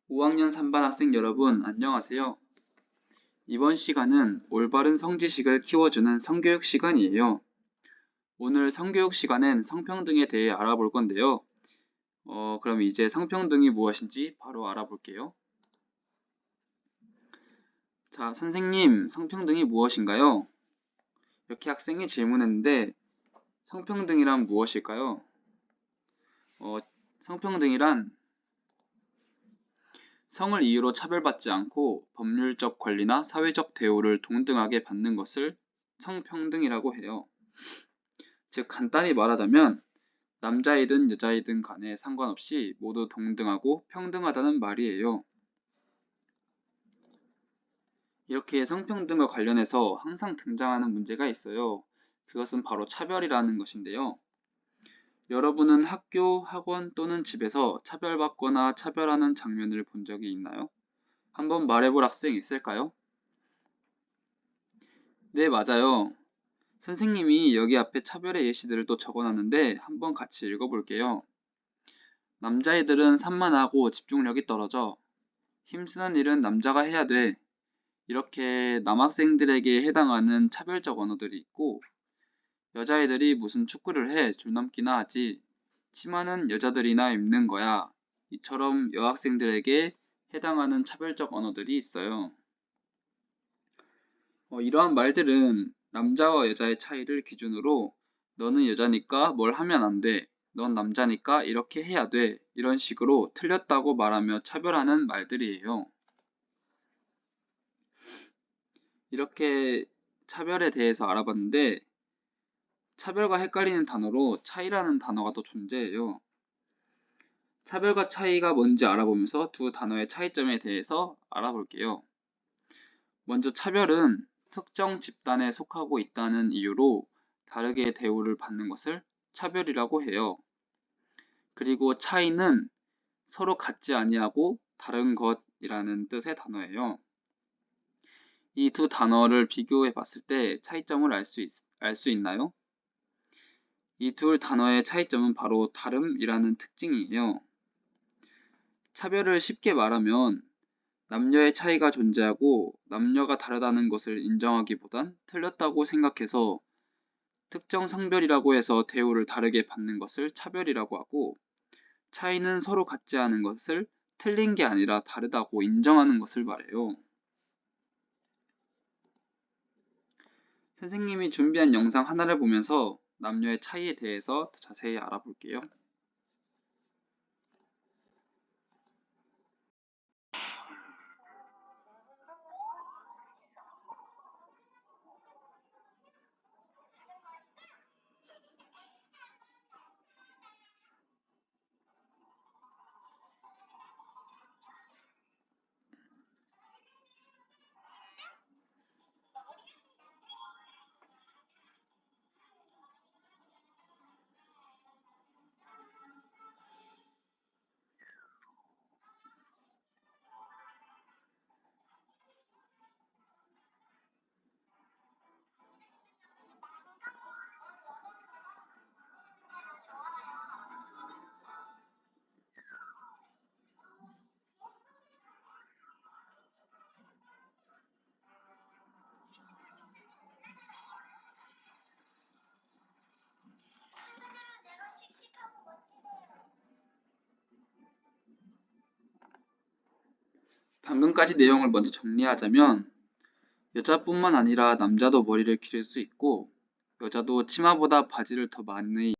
5학년 3반 학생 여러분, 안녕하세요. 이번 시간은 올바른 성지식을 키워주는 성교육 시간이에요. 오늘 성교육 시간엔 성평등에 대해 알아볼 건데요. 그럼 이제 성평등이 무엇인지 바로 알아볼게요. 자, 선생님, 성평등이 무엇인가요? 이렇게 학생이 질문했는데, 성평등이란 무엇일까요? 성평등이란 성을 이유로 차별받지 않고 법률적 권리나 사회적 대우를 동등하게 받는 것을 성평등이라고 해요. 즉 간단히 말하자면 남자이든 여자이든 간에 상관없이 모두 동등하고 평등하다는 말이에요. 이렇게 성평등과 관련해서 항상 등장하는 문제가 있어요. 그것은 바로 차별이라는 것인데요. 여러분은 학교, 학원 또는 집에서 차별받거나 차별하는 장면을 본 적이 있나요? 한번 말해볼 학생 있을까요? 네, 맞아요. 선생님이 여기 앞에 차별의 예시들을 또 적어놨는데 한번 같이 읽어볼게요. 남자애들은 산만하고 집중력이 떨어져. 힘쓰는 일은 남자가 해야 돼. 이렇게 남학생들에게 해당하는 차별적 언어들이 있고, 여자애들이 무슨 축구를 해 줄넘기나 하지. 치마는 여자들이나 입는 거야. 이처럼 여학생들에게 해당하는 차별적 언어들이 있어요. 이러한 말들은 남자와 여자의 차이를 기준으로 너는 여자니까 뭘 하면 안 돼. 넌 남자니까 이렇게 해야 돼. 이런 식으로 틀렸다고 말하며 차별하는 말들이에요. 이렇게 차별에 대해서 알아봤는데 차별과 헷갈리는 단어로 차이라는 단어가 또 존재해요. 차별과 차이가 뭔지 알아보면서 두 단어의 차이점에 대해서 알아볼게요. 먼저 차별은 특정 집단에 속하고 있다는 이유로 다르게 대우를 받는 것을 차별이라고 해요. 그리고 차이는 서로 같지 아니하고 다른 것이라는 뜻의 단어예요. 이 두 단어를 비교해 봤을 때 차이점을 알 수 있나요? 이 둘 단어의 차이점은 바로 다름이라는 특징이에요. 차별을 쉽게 말하면 남녀의 차이가 존재하고 남녀가 다르다는 것을 인정하기보단 틀렸다고 생각해서 특정 성별이라고 해서 대우를 다르게 받는 것을 차별이라고 하고, 차이는 서로 같지 않은 것을 틀린 게 아니라 다르다고 인정하는 것을 말해요. 선생님이 준비한 영상 하나를 보면서 남녀의 차이에 대해서 더 자세히 알아볼게요. 방금까지 내용을 먼저 정리하자면 여자뿐만 아니라 남자도 머리를 기를 수 있고 여자도 치마보다 바지를 더 많이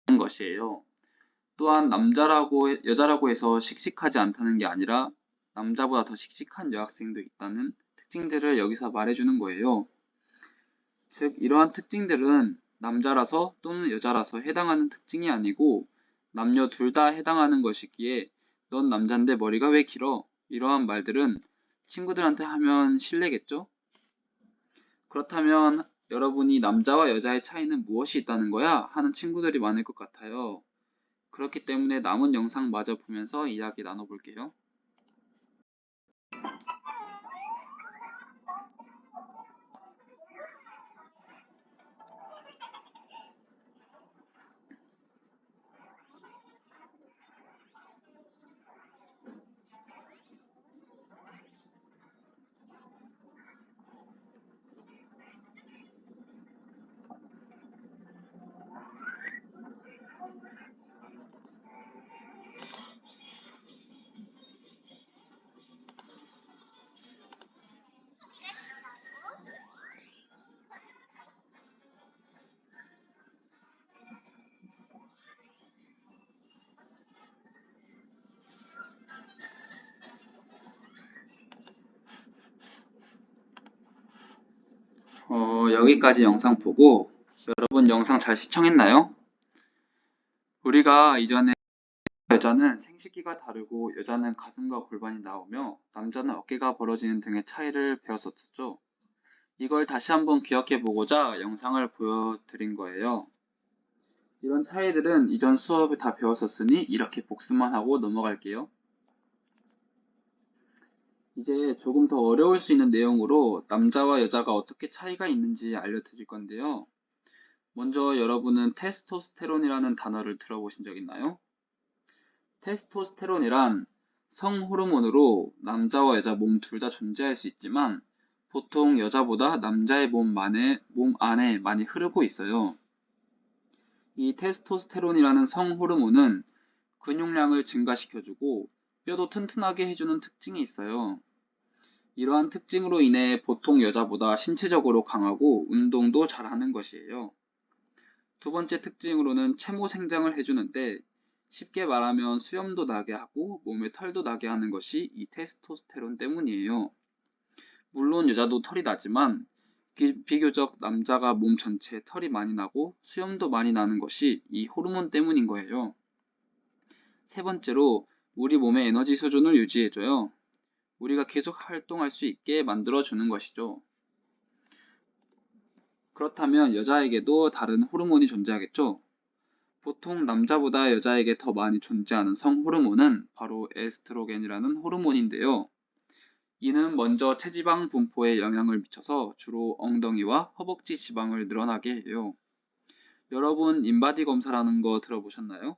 입는 것이에요. 또한 여자라고 해서 씩씩하지 않다는 게 아니라 남자보다 더 씩씩한 여학생도 있다는 특징들을 여기서 말해주는 거예요. 즉, 이러한 특징들은 남자라서 또는 여자라서 해당하는 특징이 아니고 남녀 둘 다 해당하는 것이기에 넌 남잔데 머리가 왜 길어? 이러한 말들은 친구들한테 하면 실례겠죠? 그렇다면 여러분이 남자와 여자의 차이는 무엇이 있다는 거야? 하는 친구들이 많을 것 같아요. 그렇기 때문에 남은 영상 마저 보면서 이야기 나눠볼게요. 여기까지 영상 보고 여러분 영상 잘 시청했나요? 우리가 이전에 여자는 생식기가 다르고 여자는 가슴과 골반이 나오며 남자는 어깨가 벌어지는 등의 차이를 배웠었죠. 이걸 다시 한번 기억해 보고자 영상을 보여드린 거예요. 이런 차이들은 이전 수업에 다 배웠었으니 이렇게 복습만 하고 넘어갈게요. 이제 조금 더 어려울 수 있는 내용으로 남자와 여자가 어떻게 차이가 있는지 알려드릴 건데요. 먼저 여러분은 테스토스테론이라는 단어를 들어보신 적 있나요? 테스토스테론이란 성호르몬으로 남자와 여자 몸 둘 다 존재할 수 있지만 보통 여자보다 남자의 몸 안에 많이 흐르고 있어요. 이 테스토스테론이라는 성호르몬은 근육량을 증가시켜주고 뼈도 튼튼하게 해주는 특징이 있어요. 이러한 특징으로 인해 보통 여자보다 신체적으로 강하고 운동도 잘하는 것이에요. 두 번째 특징으로는 채모 생장을 해주는데 쉽게 말하면 수염도 나게 하고 몸에 털도 나게 하는 것이 이 테스토스테론 때문이에요. 물론 여자도 털이 나지만 비교적 남자가 몸 전체에 털이 많이 나고 수염도 많이 나는 것이 이 호르몬 때문인 거예요. 세 번째로 우리 몸의 에너지 수준을 유지해줘요. 우리가 계속 활동할 수 있게 만들어주는 것이죠. 그렇다면 여자에게도 다른 호르몬이 존재하겠죠? 보통 남자보다 여자에게 더 많이 존재하는 성호르몬은 바로 에스트로겐이라는 호르몬인데요. 이는 먼저 체지방 분포에 영향을 미쳐서 주로 엉덩이와 허벅지 지방을 늘어나게 해요. 여러분 인바디 검사라는 거 들어보셨나요?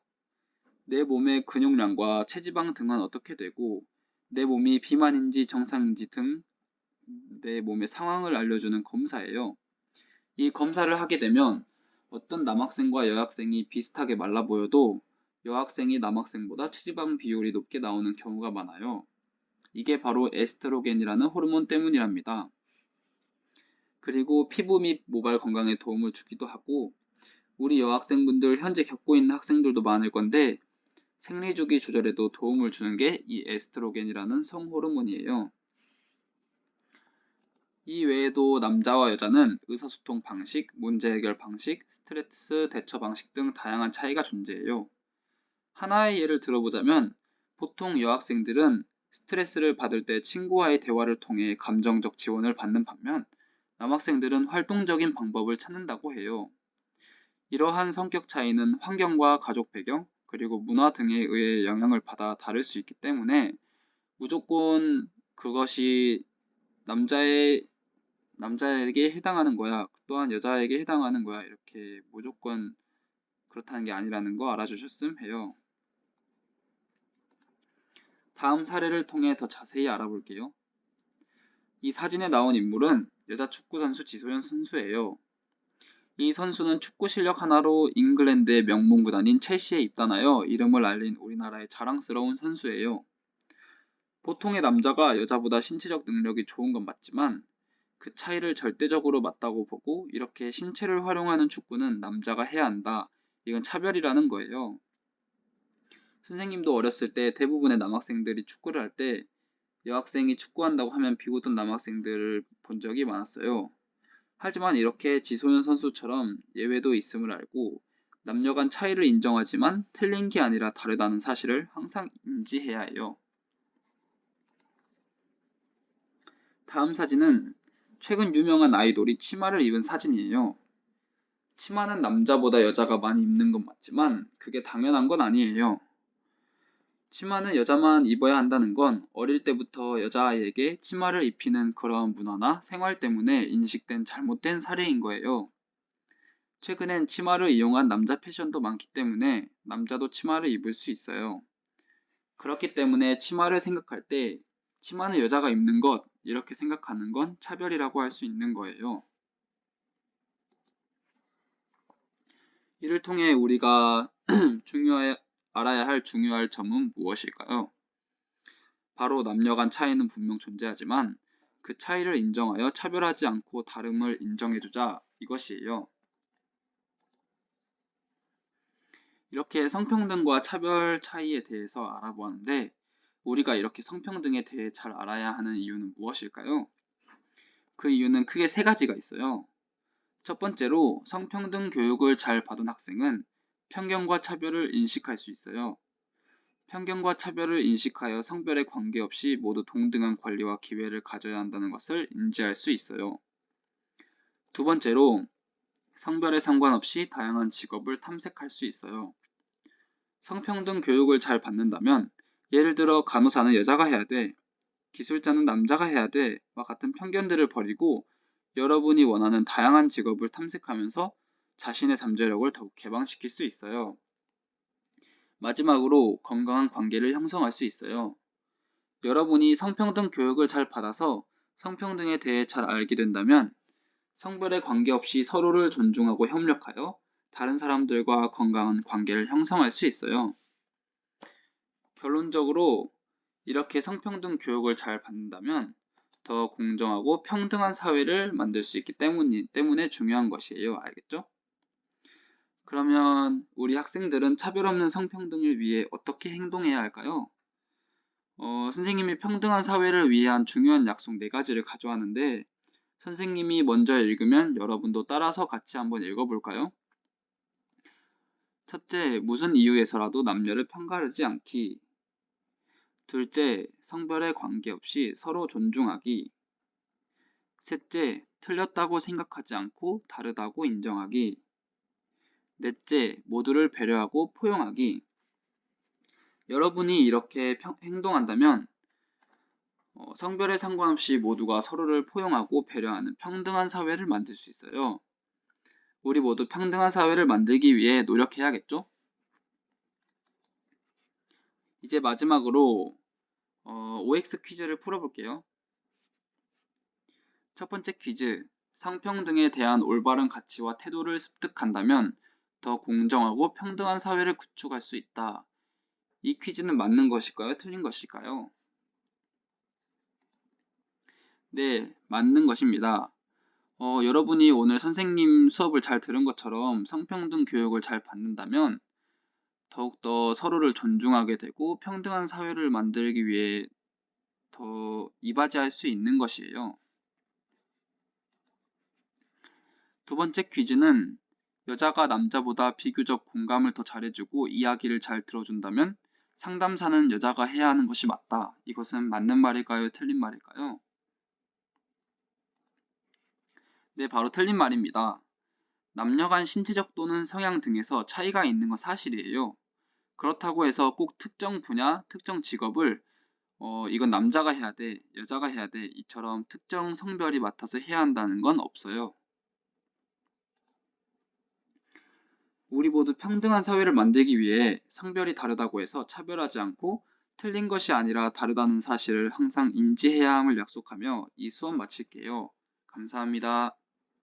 내 몸의 근육량과 체지방 등은 어떻게 되고 내 몸이 비만인지 정상인지 등 내 몸의 상황을 알려주는 검사예요. 이 검사를 하게 되면 어떤 남학생과 여학생이 비슷하게 말라 보여도 여학생이 남학생보다 체지방 비율이 높게 나오는 경우가 많아요. 이게 바로 에스트로겐이라는 호르몬 때문이랍니다. 그리고 피부 및 모발 건강에 도움을 주기도 하고 우리 여학생분들 현재 겪고 있는 학생들도 많을 건데 생리주기 조절에도 도움을 주는 게 이 에스트로겐이라는 성호르몬이에요. 이 외에도 남자와 여자는 의사소통 방식, 문제 해결 방식, 스트레스 대처 방식 등 다양한 차이가 존재해요. 하나의 예를 들어보자면 보통 여학생들은 스트레스를 받을 때 친구와의 대화를 통해 감정적 지원을 받는 반면 남학생들은 활동적인 방법을 찾는다고 해요. 이러한 성격 차이는 환경과 가족 배경, 그리고 문화 등에 의해 영향을 받아 다를 수 있기 때문에 무조건 그것이 남자에게 해당하는 거야, 또한 여자에게 해당하는 거야, 이렇게 무조건 그렇다는 게 아니라는 거 알아주셨으면 해요. 다음 사례를 통해 더 자세히 알아볼게요. 이 사진에 나온 인물은 여자 축구 선수 지소연 선수예요. 이 선수는 축구 실력 하나로 잉글랜드의 명문 구단인 첼시에 입단하여 이름을 알린 우리나라의 자랑스러운 선수예요. 보통의 남자가 여자보다 신체적 능력이 좋은 건 맞지만 그 차이를 절대적으로 맞다고 보고 이렇게 신체를 활용하는 축구는 남자가 해야 한다. 이건 차별이라는 거예요. 선생님도 어렸을 때 대부분의 남학생들이 축구를 할 때 여학생이 축구한다고 하면 비웃던 남학생들을 본 적이 많았어요. 하지만 이렇게 지소연 선수처럼 예외도 있음을 알고 남녀 간 차이를 인정하지만 틀린 게 아니라 다르다는 사실을 항상 인지해야 해요. 다음 사진은 최근 유명한 아이돌이 치마를 입은 사진이에요. 치마는 남자보다 여자가 많이 입는 건 맞지만 그게 당연한 건 아니에요. 치마는 여자만 입어야 한다는 건 어릴 때부터 여자아이에게 치마를 입히는 그런 문화나 생활 때문에 인식된 잘못된 사례인 거예요. 최근엔 치마를 이용한 남자 패션도 많기 때문에 남자도 치마를 입을 수 있어요. 그렇기 때문에 치마를 생각할 때 치마는 여자가 입는 것, 이렇게 생각하는 건 차별이라고 할 수 있는 거예요. 이를 통해 우리가 알아야 할 중요할 점은 무엇일까요? 바로 남녀 간 차이는 분명 존재하지만 그 차이를 인정하여 차별하지 않고 다름을 인정해주자, 이것이에요. 이렇게 성평등과 차별 차이에 대해서 알아보았는데 우리가 이렇게 성평등에 대해 잘 알아야 하는 이유는 무엇일까요? 그 이유는 크게 세 가지가 있어요. 첫 번째로 성평등 교육을 잘 받은 학생은 편견과 차별을 인식할 수 있어요. 편견과 차별을 인식하여 성별에 관계없이 모두 동등한 권리와 기회를 가져야 한다는 것을 인지할 수 있어요. 두 번째로 성별에 상관없이 다양한 직업을 탐색할 수 있어요. 성평등 교육을 잘 받는다면 예를 들어 간호사는 여자가 해야 돼, 기술자는 남자가 해야 돼 와 같은 편견들을 버리고 여러분이 원하는 다양한 직업을 탐색하면서 자신의 잠재력을 더욱 개방시킬 수 있어요. 마지막으로 건강한 관계를 형성할 수 있어요. 여러분이 성평등 교육을 잘 받아서 성평등에 대해 잘 알게 된다면 성별에 관계없이 서로를 존중하고 협력하여 다른 사람들과 건강한 관계를 형성할 수 있어요. 결론적으로 이렇게 성평등 교육을 잘 받는다면 더 공정하고 평등한 사회를 만들 수 있기 때문에 중요한 것이에요. 알겠죠? 그러면 우리 학생들은 차별 없는 성평등을 위해 어떻게 행동해야 할까요? 선생님이 평등한 사회를 위한 중요한 약속 4가지를 가져왔는데 선생님이 먼저 읽으면 여러분도 따라서 같이 한번 읽어볼까요? 첫째, 무슨 이유에서라도 남녀를 편가르지 않기. 둘째, 성별에 관계없이 서로 존중하기. 셋째, 틀렸다고 생각하지 않고 다르다고 인정하기. 넷째, 모두를 배려하고 포용하기. 여러분이 이렇게 행동한다면 성별에 상관없이 모두가 서로를 포용하고 배려하는 평등한 사회를 만들 수 있어요. 우리 모두 평등한 사회를 만들기 위해 노력해야겠죠? 이제 마지막으로 OX 퀴즈를 풀어볼게요. 첫 번째 퀴즈, 성평등에 대한 올바른 가치와 태도를 습득한다면 더 공정하고 평등한 사회를 구축할 수 있다. 이 퀴즈는 맞는 것일까요? 틀린 것일까요? 네, 맞는 것입니다. 여러분이 오늘 선생님 수업을 잘 들은 것처럼 성평등 교육을 잘 받는다면 더욱더 서로를 존중하게 되고 평등한 사회를 만들기 위해 더 이바지할 수 있는 것이에요. 두 번째 퀴즈는 여자가 남자보다 비교적 공감을 더 잘해주고 이야기를 잘 들어준다면 상담사는 여자가 해야 하는 것이 맞다. 이것은 맞는 말일까요? 틀린 말일까요? 네, 바로 틀린 말입니다. 남녀 간 신체적 또는 성향 등에서 차이가 있는 건 사실이에요. 그렇다고 해서 꼭 특정 분야, 특정 직업을 이건 남자가 해야 돼, 여자가 해야 돼 이처럼 특정 성별이 맡아서 해야 한다는 건 없어요. 우리 모두 평등한 사회를 만들기 위해 성별이 다르다고 해서 차별하지 않고 틀린 것이 아니라 다르다는 사실을 항상 인지해야 함을 약속하며 이 수업 마칠게요. 감사합니다.